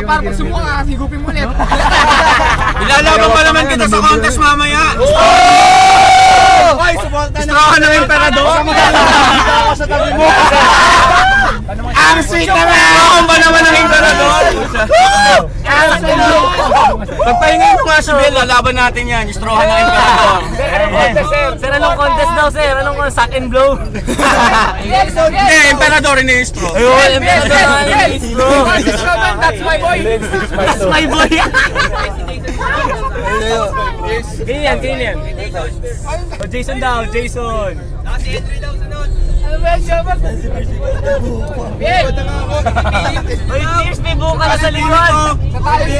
para pag sumuka, higupin mo ulit. Ilalaban pa naman kita sa contest mamaya. Hoy, suporta na. Gusto ka ng emperador? Dito ako sa tabi mo. Ang sweet naman! Ako ba naman ang emperador? Pagpahingay mo nga si Bel, lalaban natin yan. Istrohan ng emperador. Sir, anong contest daw, sir? Anong suck and blow? Hindi, emperador ini-istro. Ayun, emperador na ini-istro. That's my boy. That's my boy. Ganyan, ganyan. O, Jason daw, Jason. Si Henry daw sunod. Ano ba yan, Shabbat? Bien! May tears, may buka na sa likod. Sa tayo, si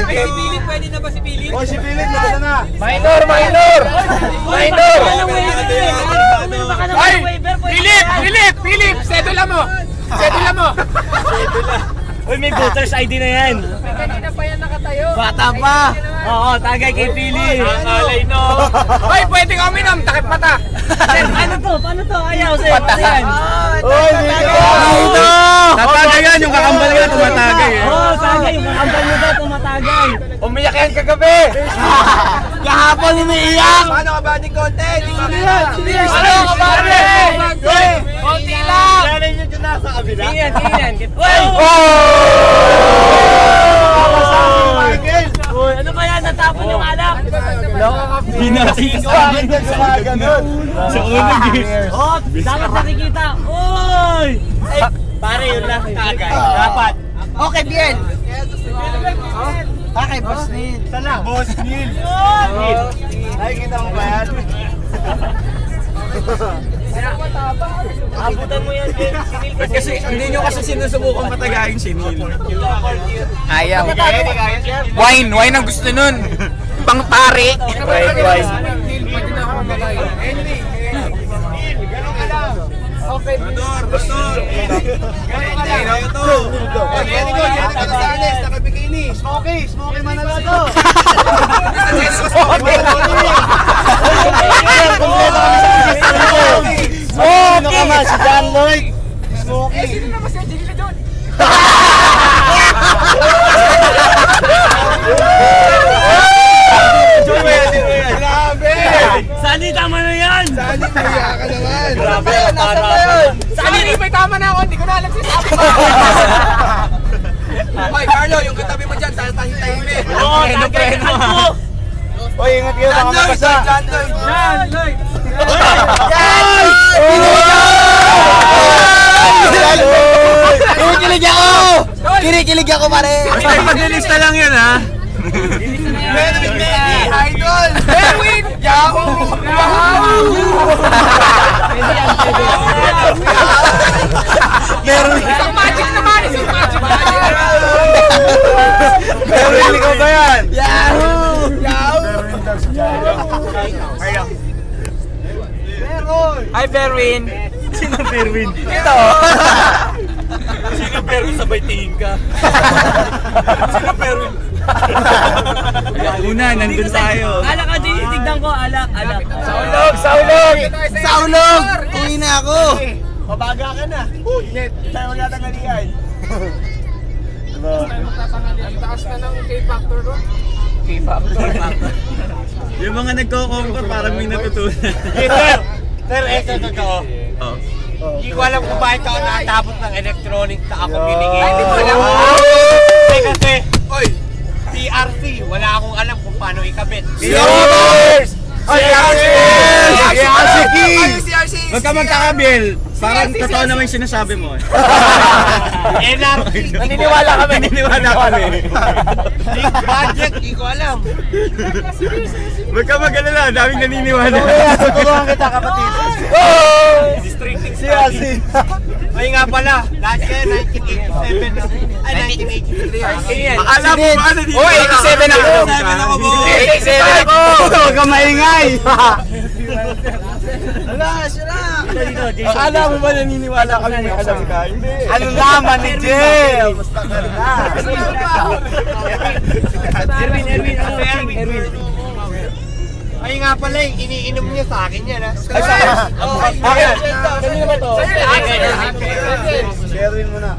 Pilit, pwede na ba si Pilit? Hoy, si Pilit, nasa na. Minor! Ay! Philip! Sedula mo! Uy, may voter's ID na yan. Kanina pa yan nakatayo. Bata pa. Oo, tagay kay Pili. Alay no. Hoy, pwede ka uminom, takip mata. Sir, paano to? Ayaw, sir. Paano yan? Hoy, dito. Tatagay yan, yung kakambal nga tumatagay eh. Oo, tagay. Yung kakambal nyo daw tumatagay. Umiyak yan kagabi. Kahapon umiiyak. Paano ka ba ni Conte? Ano ka ba rin? Konti lang. Lalay nyo dyan nasa kabila. Tingnan. Uy! Uy, ano ba yan? Natapon yung alak. Binasik Bakit nagkakaganon? sa unang game. Oh, dapat nakikita. Uy! Pare, yun lang. Tagay. Dapat. Okay, bien. Okay, boss Neil. Sana? Boss Neil. Ay, kita mo ba yan? Abutan mo yan, Ben. Ba't kasi hindi nyo kasi sinusubukan matagayin si Neil? Ayaw. Wine ang gusto nun. Pang pare. Wine. Okay, Pastor! Smokey Manalado. Sino ka ma? Si John Lloyd. Smokey. Sino na ba si Angelina doon? Grabe! Sani, tama na yan! Saan yung kaya ka naman? Grabe, Nasaan ba yun? Sali, may tama na ako. Hindi ko na alam si Sabi. Hoy, Carlo, yung katabi mo dyan, tayo-tayo eh. Oo, tagay ka mo! Oy, ingat kayo baka mabasa. Kinikilig ako pare. Basta maglilista lang yan ha. Idol! Erwin! Yahoo! Isang magic naman! Isang magic! Pero hindi ko ba yan? Hi, Berwin! Sino Berwin? Ito! Sino Berwin? Sabay tingin ka. Sino Berwin? Una, nandun tayo. Alak ka, tignan ko. Alak. Saulog! Uwi na ako! Mabaga ka na. Init. Tayo magtatangalian. Taas na ng K-Factor doon. Yung mga nagko-conquer parang may natutunan. Sir, ito totoo. Oh. Hindi ko alam kung bakit ako nakatapos ng electronics na ako binigay. Ay, hindi mo alam. Kasi, TRC, wala akong alam kung paano ikabit. Cheers! CRC! Huwag ka magkakabil. Parang totoo naman yung sinasabi mo. NRC! Naniniwala kami. Budget, hindi ko alam. Huwag ka mag-alala, daming naniniwala. Tuturuan kita, kapatid. CRC! Ay nga pala, last year, 1987 na. Ay, 1983. Akala mo ba na dito? 87 ako. 87 ako mo. 87 ako. Huwag ka maingay. Wala, sila! Akala mo ba naniniwala kami may alam ka? Hindi. Ano naman ni Jel? Basta ka na. Erwin. Ay nga pala, iniinom niya sa akin yan ha. Kanino ba to? Sharing mo na.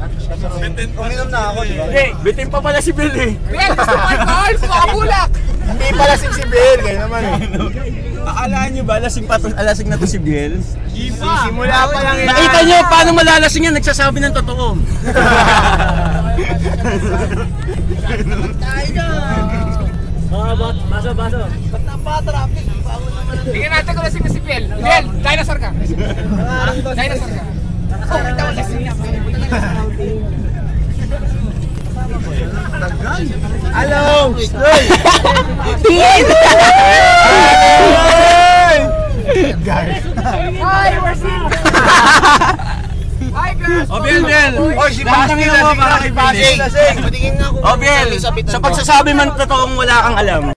Uminom na ako, di ba? Bitin pa pala si Bill eh. Bill, gusto mo alcohol? Pakabulak! Hindi pala si Bill, kayo naman eh. Akalaan nyo ba alasing na to si Bill? Simula pa lang Nakita nyo paano malalasing yan, nagsasabi ng totoo. Baso. Tingnan natin kung lasing na si Bill. Bill, dinosaur ka. Dinosaur ka. Oh, ito ang lasing niya. Hello! Tingin! Hi, we're seeing Hi, girls! O Bill! Oh, si Basti mo para kay Bill. Lasing. Patingin nga ako. O Bill, sa pagsasabi man totoong wala kang alam.